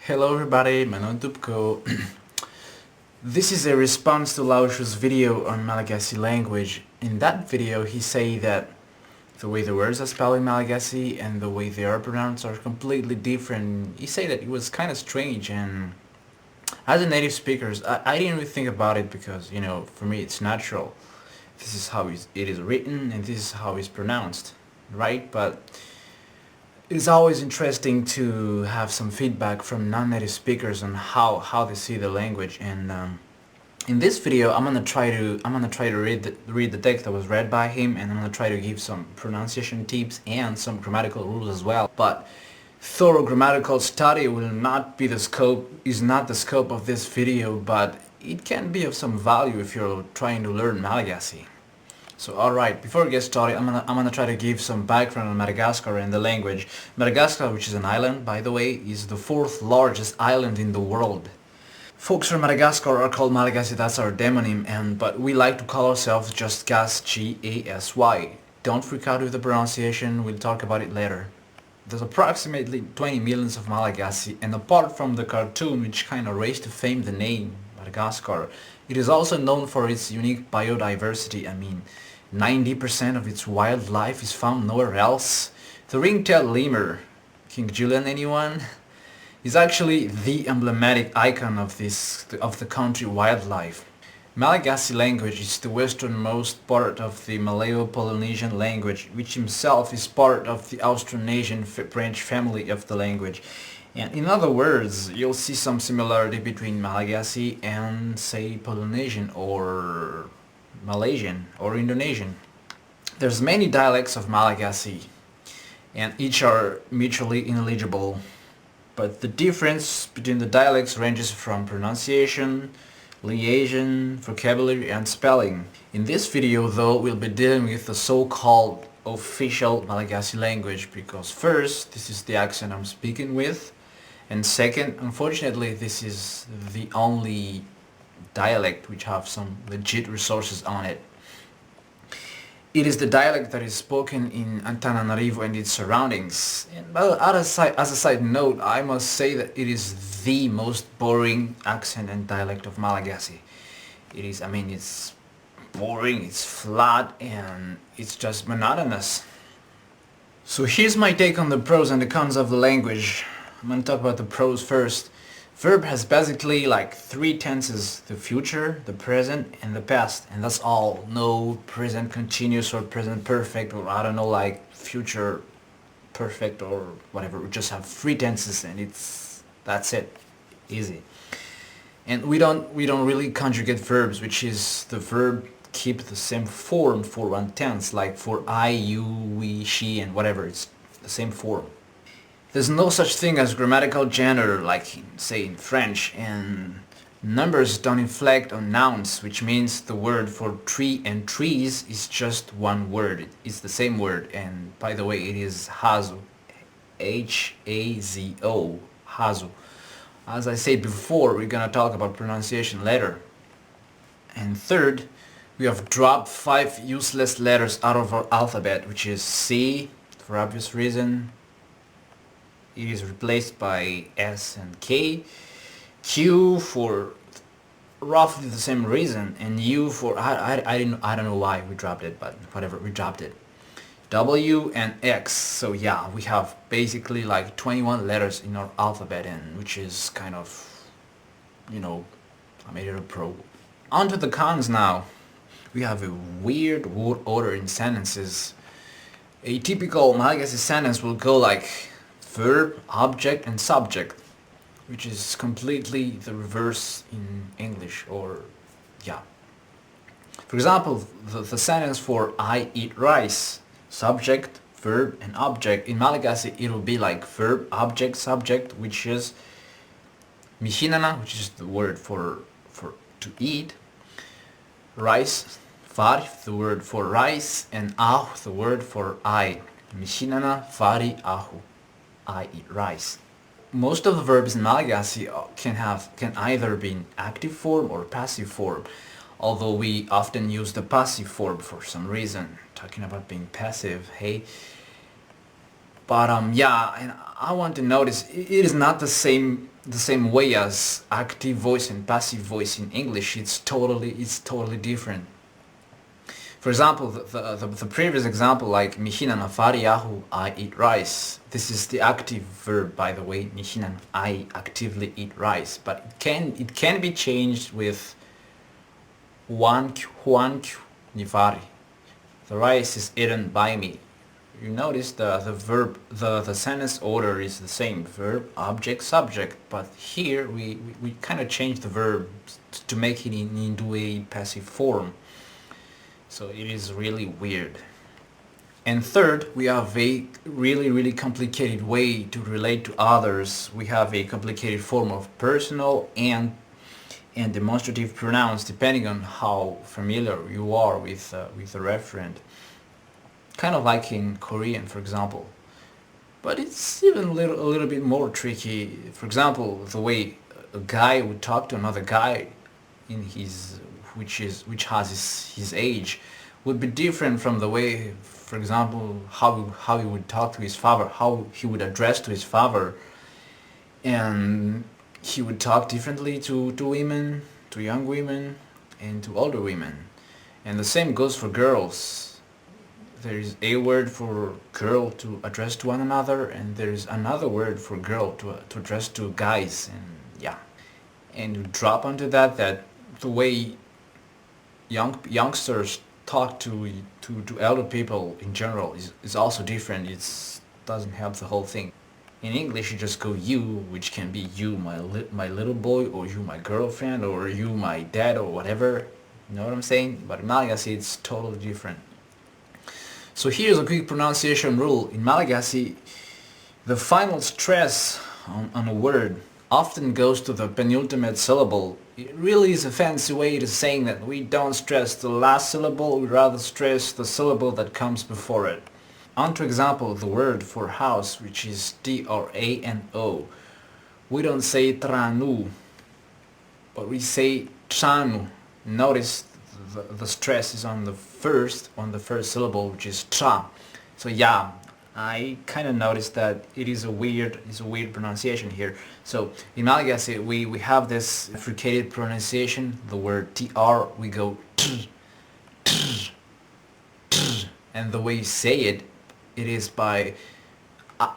Hello everybody, my name is Dubko. This is a response to Laushu's video on Malagasy language. In that video he say that the way the words are spelled in Malagasy and the way they are pronounced are completely different. He said that it was kind of strange, and as a native speaker I didn't really think about it because, for me it's natural. This is how it is written and this is how it's pronounced, right? But it's always interesting to have some feedback from non-native speakers on how they see the language, and in this video I'm gonna try to read the text that was read by him, and I'm gonna try to give some pronunciation tips and some grammatical rules as well. But thorough grammatical study will not be is not the scope of this video, but it can be of some value if you're trying to learn Malagasy. So alright, before we get started, I'm gonna try to give some background on Madagascar and the language. Madagascar, which is an island, by the way, is the 4th largest island in the world. Folks from Madagascar are called Malagasy, that's our demonym, but we like to call ourselves just Gas, G-A-S-Y. Don't freak out with the pronunciation, we'll talk about it later. There's approximately 20 millions of Malagasy, and apart from the cartoon which kinda raised to fame the name Madagascar, it is also known for its unique biodiversity. 90% of its wildlife is found nowhere else. The ring-tailed lemur, King Julian anyone, is actually the emblematic icon of the country wildlife. Malagasy language is the westernmost part of the Malayo-Polynesian language, which himself is part of the Austronesian branch family of the language. And in other words, you'll see some similarity between Malagasy and, say, Polynesian or Malaysian or Indonesian. There's many dialects of Malagasy, and each are mutually intelligible. But the difference between the dialects ranges from pronunciation, liaison, vocabulary, and spelling. In this video, though, we'll be dealing with the so-called official Malagasy language, because first, this is the accent I'm speaking with, and second, unfortunately, this is the only dialect which have some legit resources on it. It is the dialect that is spoken in Antananarivo and its surroundings. And as a side note, I must say that it is the most boring accent and dialect of Malagasy. It's boring, it's flat, and it's just monotonous. So here's my take on the pros and the cons of the language. I'm going to talk about the pros first. Verb has basically like 3 tenses: the future, the present, and the past, and that's all. No present continuous or present perfect, or I don't know, like future perfect or whatever. We just have 3 tenses, and that's it. Easy. And we don't really conjugate verbs, which is the verb keep the same form for one tense, like for I, you, we, she, and whatever. It's the same form. There's no such thing as grammatical gender, like say in French, and numbers don't inflect on nouns, which means the word for tree and trees is just one word. It's the same word, and by the way, it is hazo, H-A-Z-O, hazo. As I said before, we're gonna talk about pronunciation later. And third, we have dropped 5 useless letters out of our alphabet, which is C, for obvious reason. It is replaced by S and K, Q for roughly the same reason, and U for I don't know why we dropped it, but whatever, we dropped it. W and X. So yeah, we have basically like 21 letters in our alphabet, and which is kind of, I made it a pro. On to the cons now. We have a weird word order in sentences. A typical Malagasy sentence will go like verb, object, and subject, which is completely the reverse in English, or yeah. For example, the sentence for I eat rice, subject, verb, and object. In Malagasy it will be like verb, object, subject, which is mishinana, which is the word for to eat, rice, fari, the word for rice, and ahu, the word for I. Mishinana, fari, ahu. I eat rice. Most of the verbs in Malagasy can either be in active form or passive form, although we often use the passive form for some reason. Talking about being passive, hey. But yeah, and I want to notice it is not the same the same way as active voice and passive voice in English. It's totally different. For example, the previous example, like Mihinan afari yahu, I eat rice. This is the active verb, by the way. Mihinan, I actively eat rice. But it can be changed with Juan nifari. The rice is eaten by me. You notice the verb, the sentence order is the same, verb, object, subject, but here we kind of change the verb to make it into a passive form. So it is really weird. And third, we have a really complicated way to relate to others. We have a complicated form of personal and demonstrative pronouns depending on how familiar you are with the referent. Kind of like in Korean, for example. But it's even a little bit more tricky. For example, the way a guy would talk to another guy in his which has his age would be different from the way, for example, how he would talk to his father, how he would address to his father, and he would talk differently to women, to young women, and to older women. And the same goes for girls. There is a word for girl to address to one another, and there is another word for girl to address to guys, and yeah. And you drop onto that the way youngsters talk to elder people in general is also different. It doesn't help the whole thing. In English, you just go you, which can be you, my little boy, or you, my girlfriend, or you, my dad, or whatever. You know what I'm saying? But in Malagasy, it's totally different. So here's a quick pronunciation rule. In Malagasy, the final stress on a word often goes to the penultimate syllable. It really is a fancy way to saying that we don't stress the last syllable, we rather stress the syllable that comes before it. On to example, the word for house, which is T-R-A-N-O. We don't say tranu, but we say tranu. Notice the stress is on the first syllable, which is tra. So yeah, I kind of noticed that it is a weird pronunciation here. So in Malagasy we have this fricated pronunciation. The word tr, we go tr, tr, tr, and the way you say it is by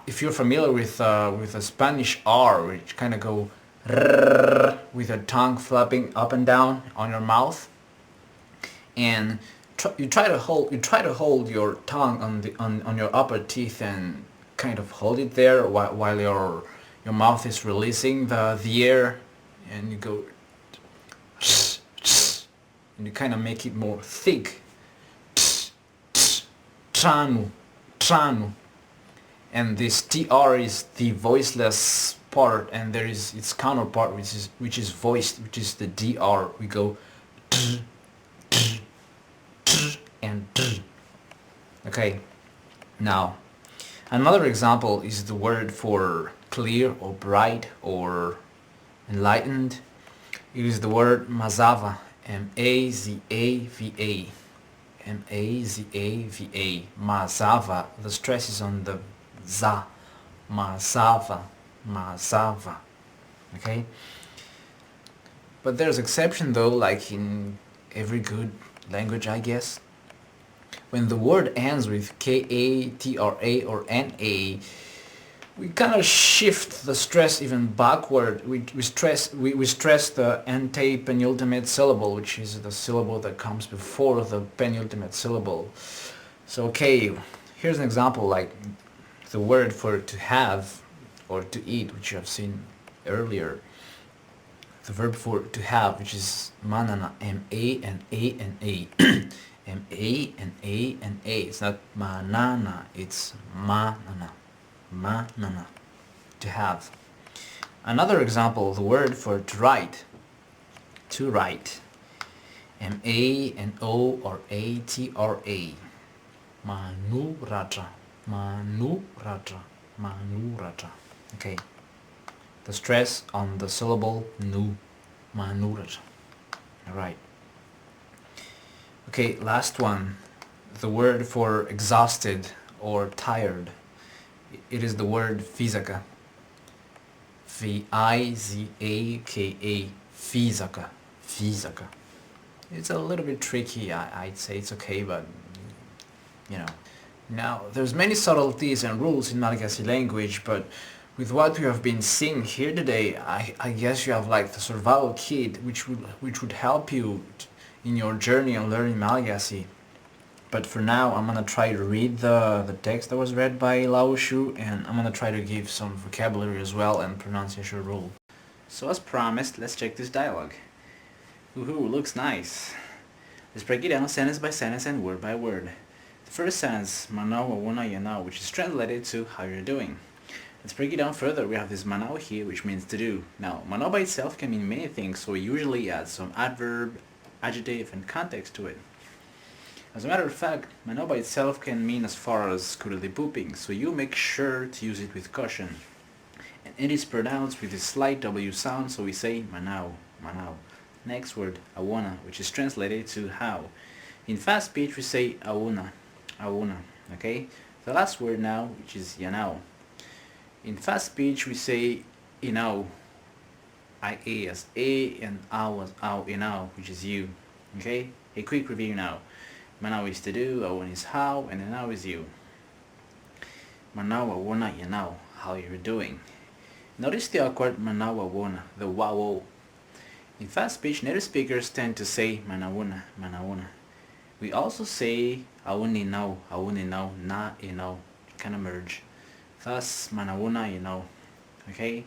if you're familiar with a Spanish R, which kind of go rrr, with your tongue flapping up and down on your mouth, and you try to hold your tongue on your upper teeth and kind of hold it there while your mouth is releasing the air, and you go and you kind of make it more thick, tranu, tranu, and this tr is the voiceless part, and there is its counterpart which is voiced, which is the dr. We go and okay. Now another example is the word for clear or bright or enlightened. It is the word mazava, M-A-Z-A-V-A, M-A-Z-A-V-A, mazava. The stress is on the za, mazava, mazava, okay? But there's exception though, like in every good language, I guess. When the word ends with K-A-T-R-A or N-A, we kind of shift the stress even backward. We stress the antepenultimate syllable, which is the syllable that comes before the penultimate syllable. So okay, here's an example, like the word for to have or to eat, which you have seen earlier. The verb for to have, which is manana, M-A and A and A. M-A and A and A. It's not manana, it's manana. Manana. To have. Another example, the word for to write. To write. M-A and O or A-T-R-A. Manuratra. Manuratra. Manuratra. Okay. The stress on the syllable nu. Manuratra. Alright. Okay, last one. The word for exhausted or tired. It is the word physica. V-I-Z-A-K-A, Fizaka, Fizaka. It's a little bit tricky, I'd say it's okay, but you know. Now, there's many subtleties and rules in Malagasy language, but with what we have been seeing here today, I guess you have like the survival kit, which would help you in your journey on learning Malagasy. But for now, I'm gonna try to read the text that was read by Lao Shu, and I'm gonna try to give some vocabulary as well and pronunciation rule. So as promised, let's check this dialogue. Woohoo, looks nice. Let's break it down sentence by sentence and word by word. The first sentence, Manao Wawuna Yanao, which is translated to how you're doing. Let's break it down further. We have this manao here, which means to do. Now, manao by itself can mean many things, so we usually add some adverb, adjective, and context to it. As a matter of fact, manao by itself can mean as far as currently pooping, so you make sure to use it with caution. And it is pronounced with a slight W sound, so we say manao, manao. Next word, awana, which is translated to how. In fast speech, we say auna, auna, okay? The last word now, which is yanao. In fast speech, we say inao, I-A as A, and ow as ow, inao, which is you, okay? A quick review now. Manao is to do, awan is how, and inao is you. Manao, awana, yanao, how you're doing. Notice the awkward manao, awana, the wow. In fast speech, native speakers tend to say manawuna, manawuna. We also say awuni now, na inao, kind of merge. Thus, manawuna okay?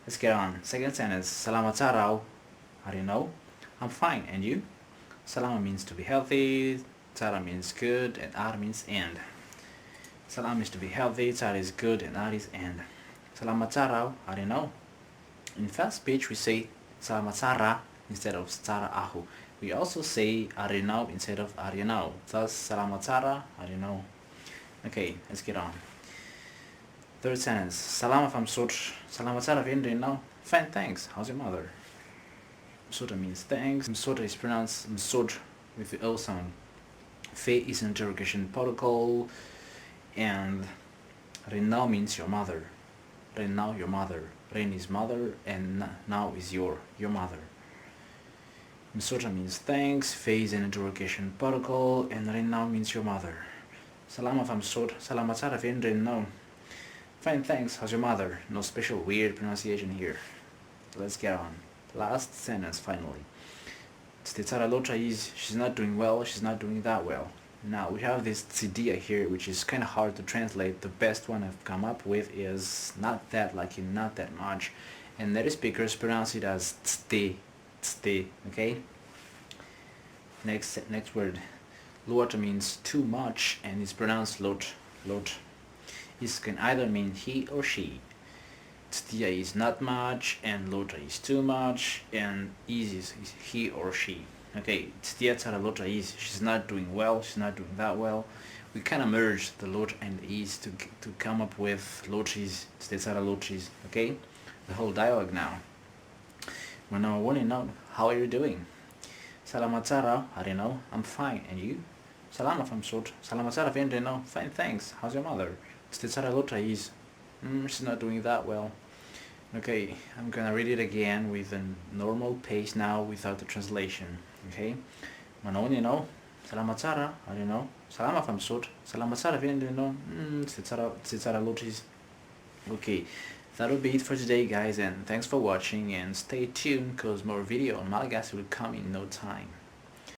Let's get on. Second sentence, salamat araw, how do you know? I'm fine, and you? Salama means to be healthy, tara means good, and ar means end. Salam is to be healthy, tara is good, and ar is end. Salamat araw, how do you know? In fast speech, we say salamat sara instead of stara ahu. We also say arinau instead of arianau. Thus, salamat sara, arinau. Okay, let's get on. Third sentence, salama fam sot, salamat sara now. Fine, thanks. How's your mother? Msota means thanks. Msota is pronounced msot with the O sound. Fe is an interrogation protocol, and renau means your mother. Renau, your mother. Ren is mother, and now is your mother. Msota means thanks, Fe is an interrogation protocol, and Renau means your mother. Salama fam sot, salamat sara now. Fine, thanks, how's your mother? No special weird pronunciation here. Let's get on. Last sentence, finally. Stetsara lotra is, she's not doing well, she's not doing that well. Now, we have this tsidia here, which is kind of hard to translate. The best one I've come up with is not that, like in not that much. And native speakers pronounce it as tste, tste, okay? Next word. Luota means too much, and it's pronounced lot, lot. This can either mean he or she. Tstia is not much, and lota is too much, and is he or she. Okay, tstia tsara lota is, she's not doing well, she's not doing that well. We kind of merge the lot and the is to come up with lochis, tstia tsara lochis, okay? The whole dialogue now. When I want to know, how are you doing? Salamat tsara, I don't know, I'm fine, and you? Salama fam sot, salamat tsara vendre no, fine thanks, how's your mother? Tstia tsara lota is, she's not doing that well. Okay, I'm gonna read it again with a normal pace now without the translation. Okay? Manoni no, salamat sara, I don't know. Salama fam sot, salamat sara vendre no, tsitsara lotis. Okay, that'll be it for today, guys, and thanks for watching, and stay tuned because more video on Malagasy will come in no time.